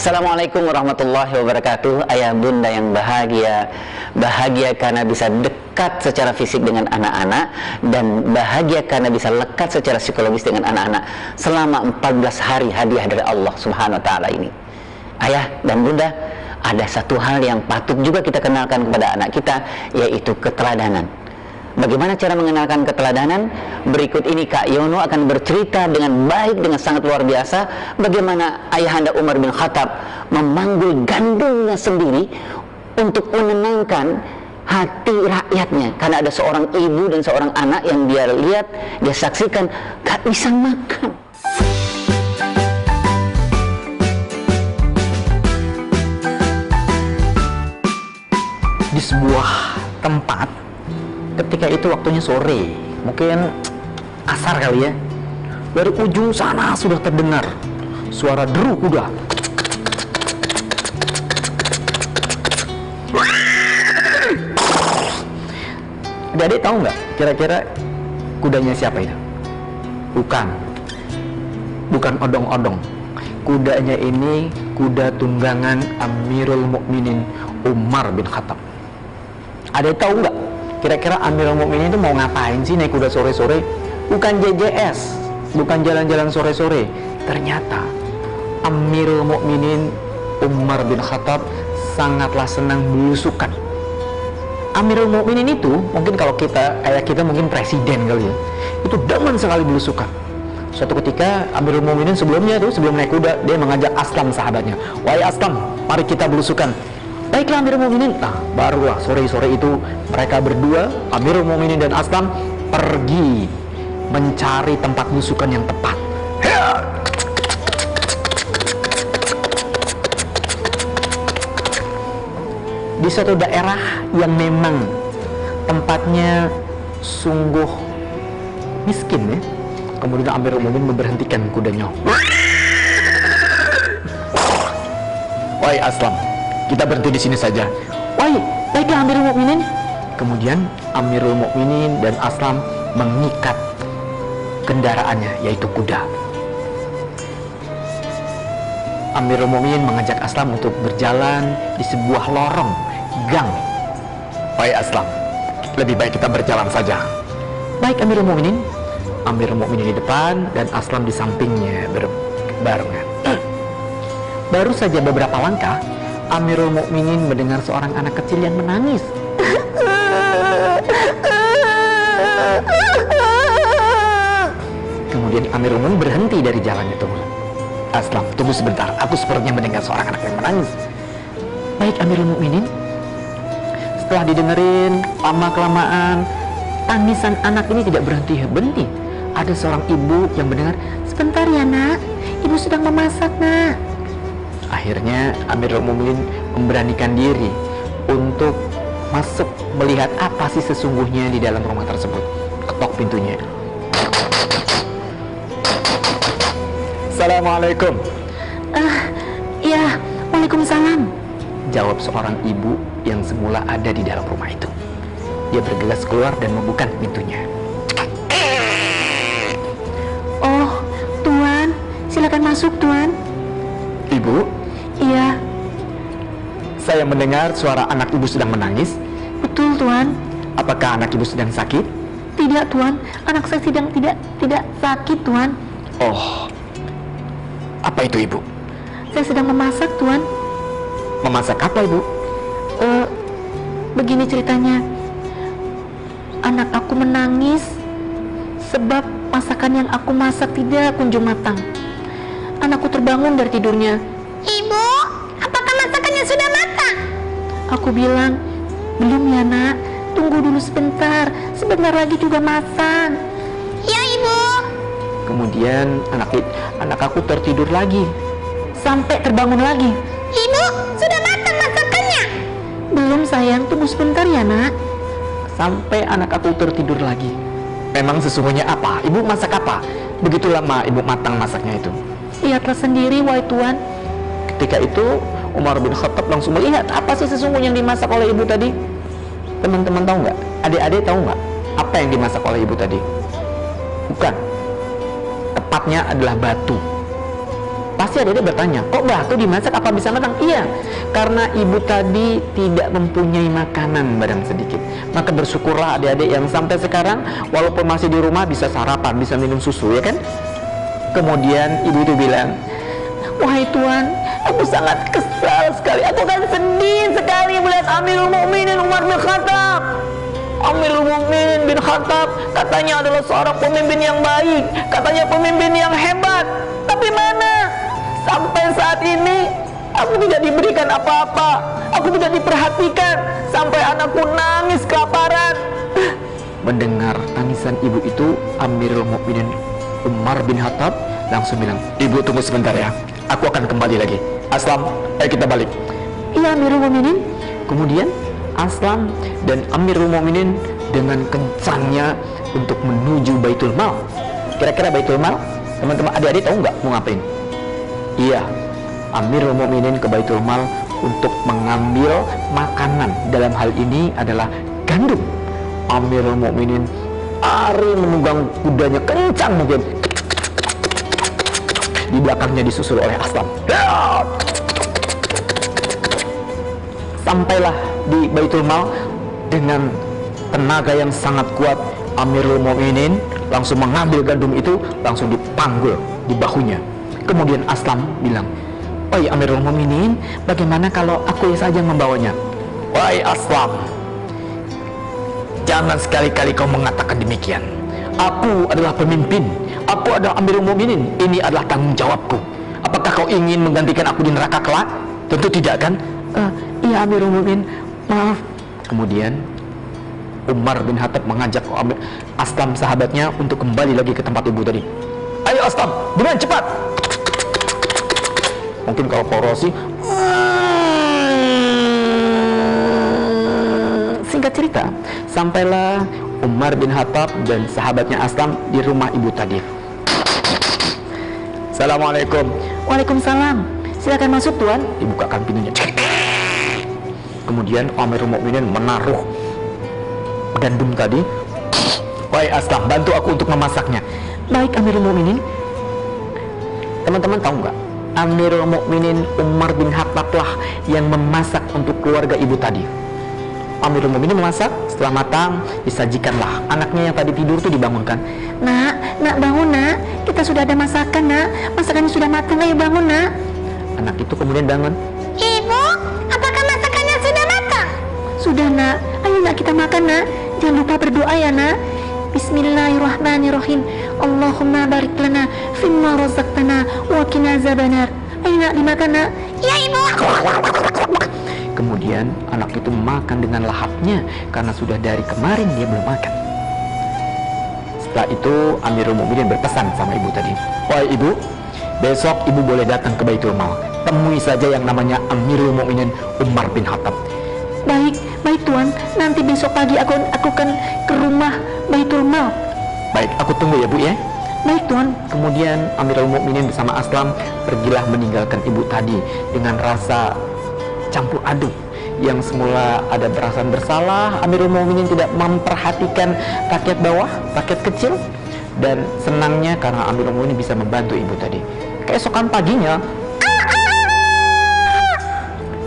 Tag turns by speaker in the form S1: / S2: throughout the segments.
S1: Assalamualaikum warahmatullahi wabarakatuh. Ayah bunda yang bahagia, bahagia karena bisa dekat secara fisik dengan anak-anak, dan bahagia karena bisa lekat secara psikologis dengan anak-anak selama 14 hari hadiah dari Allah Subhanahu wa Ta'ala ini. Ayah dan bunda, ada satu hal yang patut juga kita kenalkan kepada anak kita, yaitu keteladanan. Bagaimana cara mengenalkan keteladanan? Berikut ini Kak Yono akan bercerita dengan baik, dengan sangat luar biasa, bagaimana ayahanda Umar bin Khattab memanggul gandumnya sendiri untuk menenangkan hati rakyatnya. Karena ada seorang ibu dan seorang anak yang dia lihat, dia saksikan gak bisa makan.
S2: Di sebuah tempat, ketika itu waktunya sore, mungkin asar kali ya, dari ujung sana sudah terdengar suara deru kuda. Adik-adik tahu nggak kira-kira kudanya siapa itu? Bukan odong-odong. Kudanya ini kuda tunggangan Amirul Mukminin Umar bin Khattab. Adik tahu nggak kira-kira Amirul Mukminin itu mau ngapain sih naik kuda sore-sore? Bukan JJS, bukan jalan-jalan sore-sore. Ternyata Amirul Mukminin Umar bin Khattab sangatlah senang belusukan. Amirul Mukminin itu mungkin kalau kayak kita mungkin presiden kali ya, itu demen sekali belusukan. Suatu ketika Amirul Mukminin sebelum naik kuda, dia mengajak Aslam sahabatnya, "Wahai Aslam, mari kita belusukan." Baiklah Amirul Mukminin. Nah, barulah sore-sore itu mereka berdua, Amirul Mukminin dan Aslam, pergi mencari tempat belusukan yang tepat. Di suatu daerah yang memang tempatnya sungguh miskin ya, kemudian Amirul Mukminin memberhentikan kudanya. "Wahai Aslam, kita berhenti di sini saja." Baiklah Amirul Mukminin. Kemudian Amirul Mukminin dan Aslam mengikat kendaraannya, yaitu kuda. Amirul Mukminin mengajak Aslam untuk berjalan di sebuah lorong gang. "Wahai Aslam, lebih baik kita berjalan saja." "Baik Amirul Mukminin." Amirul Mukminin di depan dan Aslam di sampingnya berbarengan. Baru saja beberapa langkah, Amirul Mukminin mendengar seorang anak kecil yang menangis. Kemudian Amirul Mukminin berhenti dari jalannya. "Tunggu, Aslam, tunggu sebentar. Aku sepertinya mendengar seorang anak yang menangis." "Baik Amirul Mukminin." Setelah didengerin lama-kelamaan, tangisan anak ini tidak berhenti-henti. Ada seorang ibu yang mendengar, "Sebentar ya nak, ibu sedang memasak nak." Akhirnya Amirul Mukminin memberanikan diri untuk masuk melihat apa sih sesungguhnya di dalam rumah tersebut. Ketok pintunya. "Assalamualaikum."
S3: Ya, waalaikumsalam."
S2: jawab seorang ibu yang semula ada di dalam rumah itu. Dia bergegas keluar dan membuka pintunya.
S3: "Oh, Tuan, silakan masuk Tuan."
S2: "Ibu?"
S3: "Iya."
S2: "Saya mendengar suara anak ibu sedang menangis."
S3: "Betul Tuan."
S2: "Apakah anak ibu sedang sakit?"
S3: "Tidak Tuan, anak saya sedang tidak sakit Tuan."
S2: "Oh, apa itu ibu?"
S3: "Saya sedang memasak Tuan."
S2: "Memasak apa ibu?"
S3: Begini ceritanya. Anak aku menangis sebab masakan yang aku masak tidak kunjung matang. Anakku terbangun dari tidurnya.
S4: "Ibu, apakah masakannya sudah matang?"
S3: Aku bilang, "Belum ya nak, tunggu dulu sebentar lagi juga masak."
S4: "Ya ibu."
S2: Kemudian anak aku tertidur lagi
S3: Sampai terbangun lagi.
S4: "Ibu, sudah matang masakannya?"
S3: "Belum sayang, tunggu sebentar ya nak."
S2: sampai anak aku tertidur lagi. Memang sesungguhnya apa? Ibu masak apa? Begitu lama ibu matang masaknya itu.
S3: "Lihatlah sendiri wahai Tuan."
S2: Ketika itu Umar bin Khattab langsung melihat apa sih sesungguhnya yang dimasak oleh ibu tadi. Teman-teman tahu nggak? Adik-adik tahu nggak apa yang dimasak oleh ibu tadi? Bukan. Tepatnya adalah batu. pasti adik-adik bertanya, kok batu dimasak apa bisa matang? Iya, karena ibu tadi tidak mempunyai makanan barang sedikit. Maka bersyukurlah adik-adik yang sampai sekarang walaupun masih di rumah bisa sarapan, bisa minum susu, ya kan? Kemudian ibu itu bilang, wahai Tuhan, aku sangat kesal sekali, aku kan sedih sekali melihat Amirul Mukminin Umar bin Khattab. Amirul Mukminin bin Khattab katanya adalah seorang pemimpin yang baik, katanya pemimpin yang hebat. Tapi mana? Sampai saat ini aku tidak diberikan apa-apa, aku tidak diperhatikan, sampai anakku nangis kelaparan. Mendengar tangisan ibu itu, Amirul Mukminin Umar bin Khattab langsung bilang, ibu tunggu sebentar ya, aku akan kembali lagi. Aslam, ayo kita balik.
S3: Iya Amirul Mukminin.
S2: Kemudian Aslam dan Amirul Mukminin dengan kencangnya untuk menuju Baitul Mal. Kira-kira Baitul Mal, teman-teman adik-adik tahu nggak mau ngapain? Iya, Amirul Mukminin ke Baitul Mal untuk mengambil makanan. Dalam hal ini adalah gandum. Amirul Mukminin lari menunggang kudanya kencang mungkin. Di belakangnya disusul oleh Aslam. Sampailah di Baitul Mal dengan tenaga yang sangat kuat. Amirul Mukminin langsung mengambil gandum itu, langsung dipanggul di bahunya. Kemudian Aslam bilang, wahai Amirul Mukminin, bagaimana kalau aku saja membawanya? Wahai Aslam, jangan sekali-kali kau mengatakan demikian. Aku adalah pemimpin, aku adalah Amirul Mukminin, ini adalah tanggung jawabku. Apakah kau ingin menggantikan aku di neraka kelak? Tentu tidak kan? Iya Amirul Mukminin, maaf. Kemudian Umar bin Khattab mengajak Aslam sahabatnya untuk kembali lagi ke tempat ibu tadi. Ayo Aslam, dengan cepat. Mungkin kalau Porosi, singkat cerita, sampailah Umar bin Khattab dan sahabatnya Aslam di rumah ibu tadi. Assalamualaikum.
S3: Waalaikumsalam. Silakan masuk Tuan.
S2: Dibukakan pintunya. Kemudian Amirul Mukminin menaruh gandum tadi. Wahai Aslam, bantu aku untuk memasaknya.
S3: Baik Amirul Mukminin.
S2: Teman-teman tahu nggak? Amirul Mukminin Umar bin Khattab lah yang memasak untuk keluarga ibu tadi. Amirul Mukminin memasak, setelah matang disajikanlah. Anaknya yang tadi tidur tuh dibangunkan.
S3: Nak bangun nak, kita sudah ada masakan nak, masakannya sudah matang, ayo bangun nak.
S2: Anak itu kemudian bangun.
S4: Ibu, apakah masakannya sudah matang?
S3: Sudah nak, ayo nak kita makan nak. Jangan lupa berdoa ya nak. Bismillahirrahmanirrahim. Allahumma barik lana fimma razaqtana wa qina azabannar. Ayo nak dimakan nak.
S4: Ya ibu.
S2: Kemudian anak itu makan dengan lahapnya karena sudah dari kemarin dia belum makan. Setelah itu Amirul Mukminin berpesan sama ibu tadi. Wahai ibu, besok ibu boleh datang ke Baitul Mal. Temui saja yang namanya Amirul Mukminin Umar bin Khattab.
S3: Baik Tuan. Nanti besok pagi aku akan ke rumah Baitul Mal.
S2: Baik, aku tunggu ya bu ya.
S3: Baik Tuan.
S2: Kemudian Amirul Mukminin bersama Aslam pergilah meninggalkan ibu tadi dengan rasa campur aduk. Yang semula ada perasaan bersalah, Amirul Mukminin tidak memperhatikan rakyat bawah, rakyat kecil, dan senangnya karena Amirul Mukminin bisa membantu ibu tadi. Keesokan paginya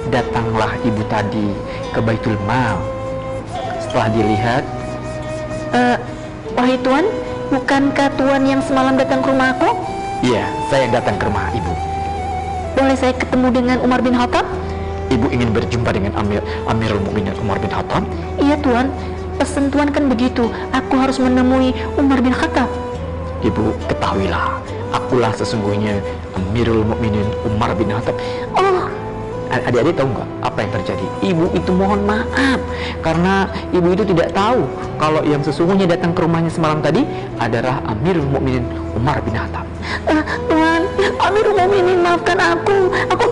S2: datanglah ibu tadi ke Baitul Mal. Setelah dilihat,
S3: wahai Tuan, bukankah Tuan yang semalam datang ke rumahku?
S2: iya, saya datang ke rumah ibu.
S3: Boleh saya ketemu dengan Umar bin Khattab?
S2: Ibu ingin berjumpa dengan Amirul Mukminin Umar bin Khattab?
S3: Iya Tuan, pesan Tuan kan begitu. Aku harus menemui Umar bin Khattab.
S2: Ibu ketahuilah, akulah sesungguhnya Amirul Mukminin Umar bin Khattab.
S3: Oh,
S2: adik-adik tahu nggak apa yang terjadi? Ibu itu mohon maaf karena ibu itu tidak tahu kalau yang sesungguhnya datang ke rumahnya semalam tadi adalah Amirul Mukminin Umar bin Khattab.
S3: Tuan, Amirul Mukminin maafkan aku. Aku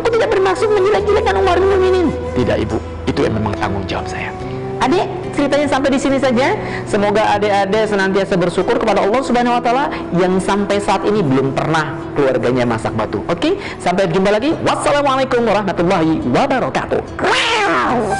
S3: tidak bermaksud menjelek-jelekan Umar bin Mukminin.
S2: Tidak ibu, itu yang memang tanggung jawab saya.
S3: Adik, ceritanya sampai di sini saja. Semoga adik-adik senantiasa bersyukur kepada Allah Subhanahu wa taala yang sampai saat ini belum pernah keluarganya masak batu. Oke, sampai jumpa lagi. Wassalamualaikum warahmatullahi wabarakatuh.
S4: Wow.